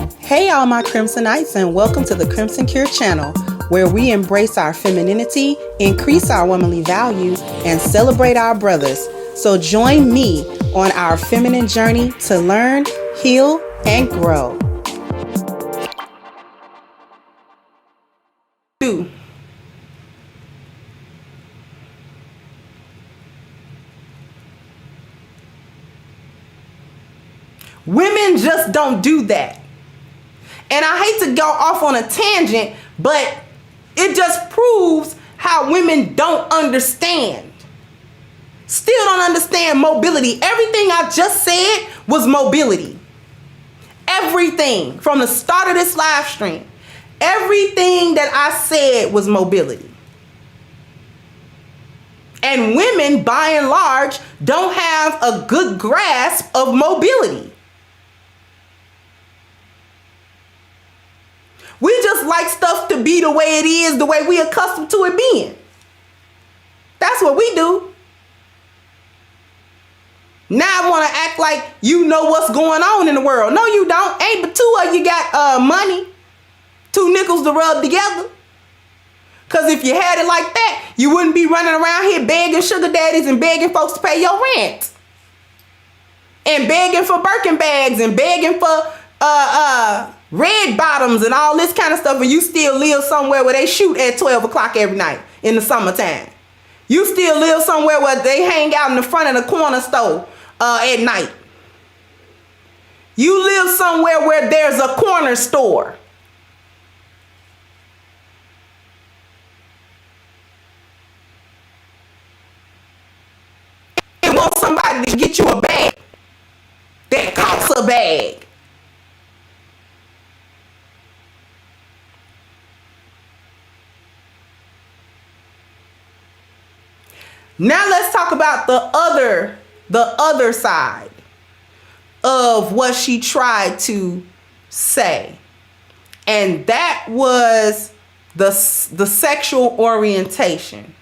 Hey all my Crimsonites, and welcome to the Crimson Cure channel, where we embrace our femininity, increase our womanly value, and celebrate our brothers. So join me on our feminine journey to learn, heal, and grow. Women just don't do that. And I hate to go off on a tangent, but it just proves how women don't understand. Still don't understand mobility. Everything I just said was mobility. Everything from the start of this live stream, everything that I said was mobility. And women, by and large, don't have a good grasp of mobility. We just like stuff to be the way it is, the way we accustomed to it being. That's what we do. Now I want to act like you know what's going on in the world. No, you don't. Ain't but two of you got money. Two nickels to rub together. Because if you had it like that, you wouldn't be running around here begging sugar daddies and begging folks to pay your rent. And begging for Birkin bags and begging for red bottoms and all this kind of stuff, and you still live somewhere where they shoot at 12 o'clock every night in the summertime. You still live somewhere where they hang out in the front of the corner store at night. You live somewhere where there's a corner store. And want somebody to get you a bag that costs a bag. Now let's talk about the other side of what she tried to say. And that was the sexual orientation.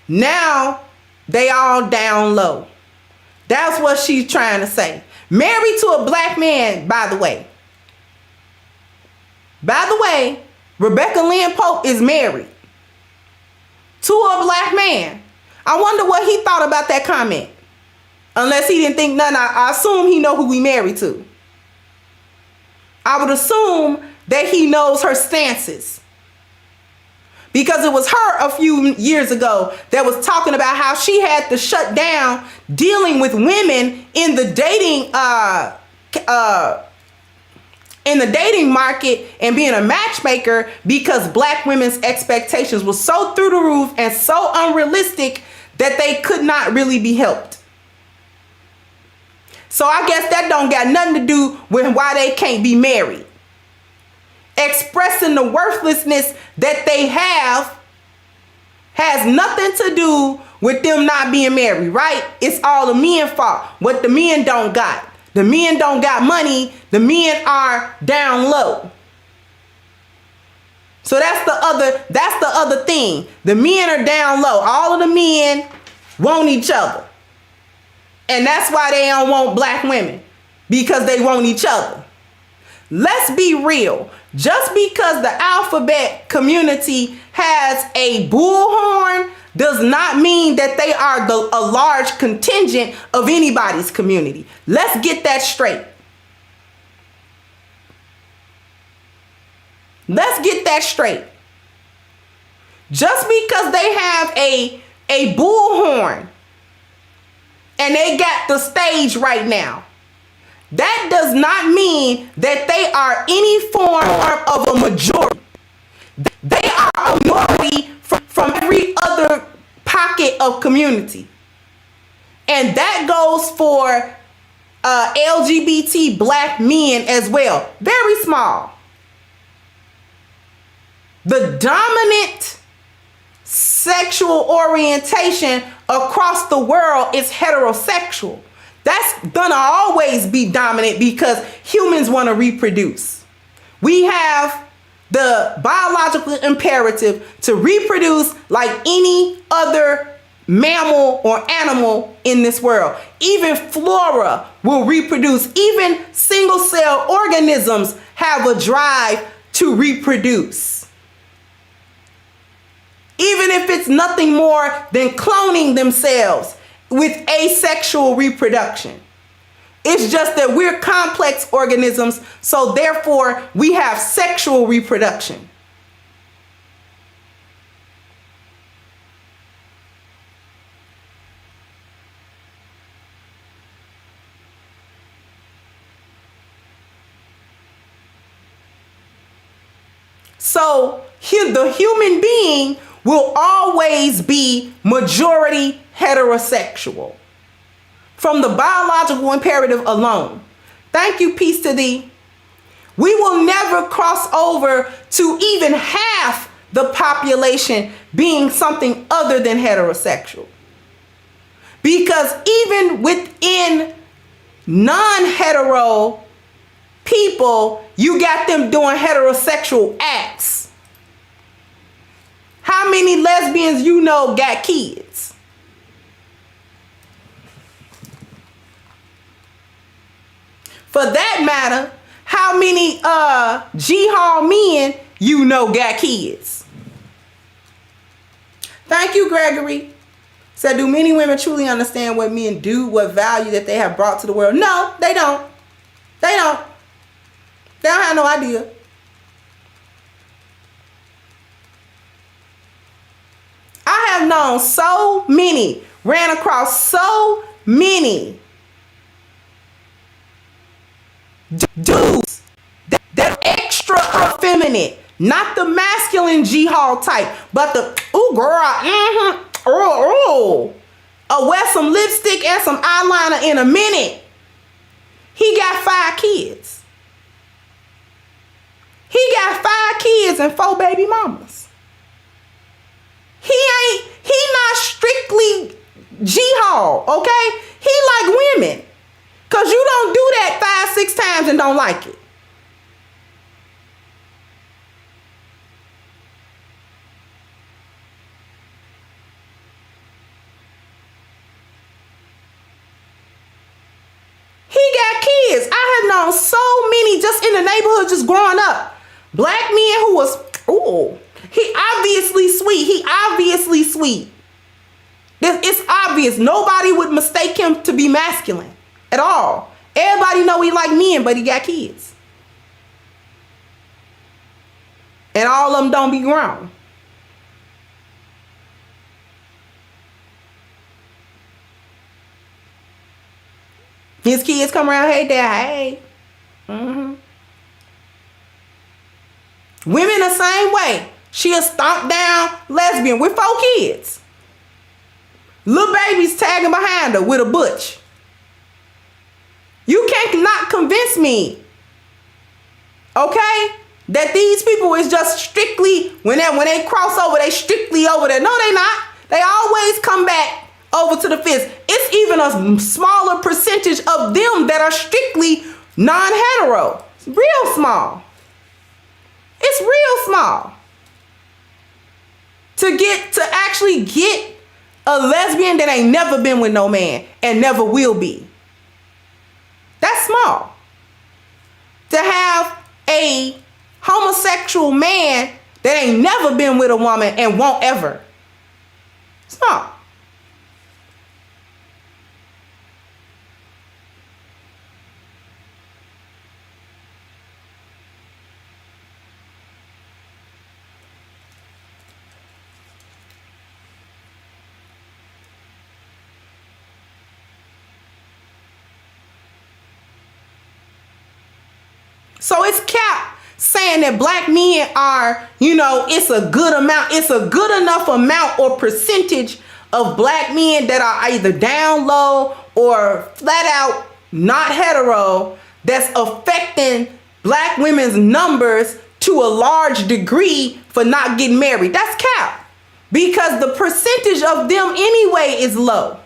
Now they all down low. That's what she's trying to say. Married to a black man, by the way. By the way, Rebecca Lynn Pope is married to a black man. I wonder what he thought about that comment. Unless he didn't think nothing. I assume he know who we married to. I would assume that he knows her stances. Because it was her a few years ago that was talking about how she had to shut down dealing with women in the dating market and being a matchmaker because black women's expectations were so through the roof and so unrealistic that they could not really be helped. So I guess that don't got nothing to do with why they can't be married. Expressing the worthlessness that they have has nothing to do with them not being married, right? It's all the men's fault. What the men don't got. The men don't got money. The men are down low. So that's the other thing. The men are down low. All of the men want each other. And that's why they don't want black women. Because they want each other. Let's be real. Just because the alphabet community has a bullhorn does not mean that they are a large contingent of anybody's community. Let's get that straight. Let's get that straight. Just because they have a bullhorn and they got the stage right now, that does not mean that they are any form of a majority. They are a minority from every other pocket of community. And that goes for LGBT black men as well. Very small. The dominant sexual orientation across the world is heterosexual. That's gonna always be dominant because humans want to reproduce. We have the biological imperative to reproduce like any other mammal or animal in this world. Even flora will reproduce. Even single cell organisms have a drive to reproduce. Even if it's nothing more than cloning themselves with asexual reproduction. It's just that we're complex organisms, so therefore we have sexual reproduction. So the human being will always be majority heterosexual from the biological imperative alone. Thank you, peace to thee. We will never cross over to even half the population being something other than heterosexual. Because even within non-hetero people, you got them doing heterosexual acts. How many lesbians you know got kids? For that matter, how many G-Hall men you know got kids? Thank you, Gregory. Said, do many women truly understand what men do, what value that they have brought to the world? No, they don't. They don't. They don't have no idea. I have known so many, ran across so many dudes that are extra effeminate, not the masculine G-Hall type, but the, ooh girl, wear some lipstick and some eyeliner in a minute. He got 5 kids. He got 5 kids and 4 baby mamas. He not strictly G-Hall, okay? He like women. Because you don't do that 5-6 times and don't like it. He got kids. I have known so many just in the neighborhood just growing up. Black men who was, ooh, he obviously sweet. He obviously sweet. It's obvious. Nobody would mistake him to be masculine at all. Everybody know he like men, but he got kids. And all of them don't be grown. His kids come around, hey dad, hey. Women the same way. She a stomp down lesbian with 4 kids. Little babies tagging behind her with a butch. You can't not convince me, okay, that these people is just strictly, when they cross over, they strictly over there. No, they not. They always come back over to the fence. It's even a smaller percentage of them that are strictly non-hetero. It's real small. It's real small. To actually get a lesbian that ain't never been with no man and never will be. That's small. To have a homosexual man that ain't never been with a woman and won't ever. Small. So it's cap saying that black men are, it's a good amount. It's a good enough amount or percentage of black men that are either down low or flat out not hetero that's affecting black women's numbers to a large degree for not getting married. That's cap. Because the percentage of them anyway is low.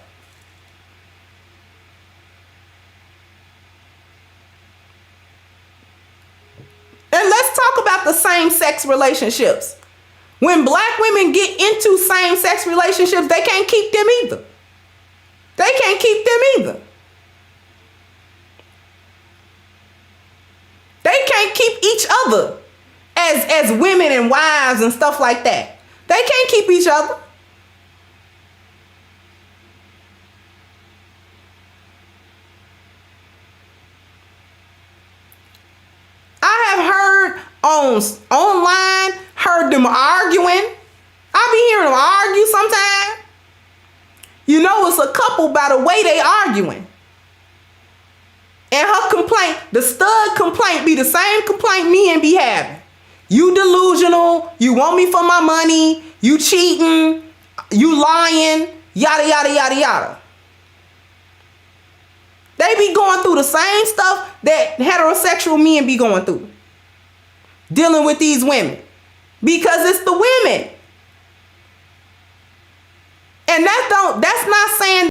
And let's talk about the same-sex relationships. When black women get into same-sex relationships, they can't keep them either. They can't keep them either. They can't keep each other as women and wives and stuff like that. They can't keep each other. I have heard online, heard them arguing. I be hearing them argue sometimes. You know it's a couple by the way they arguing. And her complaint, the stud complaint, be the same complaint men be having. You delusional, you want me for my money, you cheating, you lying, yada, yada, yada, yada. They be going through the same stuff that heterosexual men be going through. Dealing with these women. Because it's the women. And that's not saying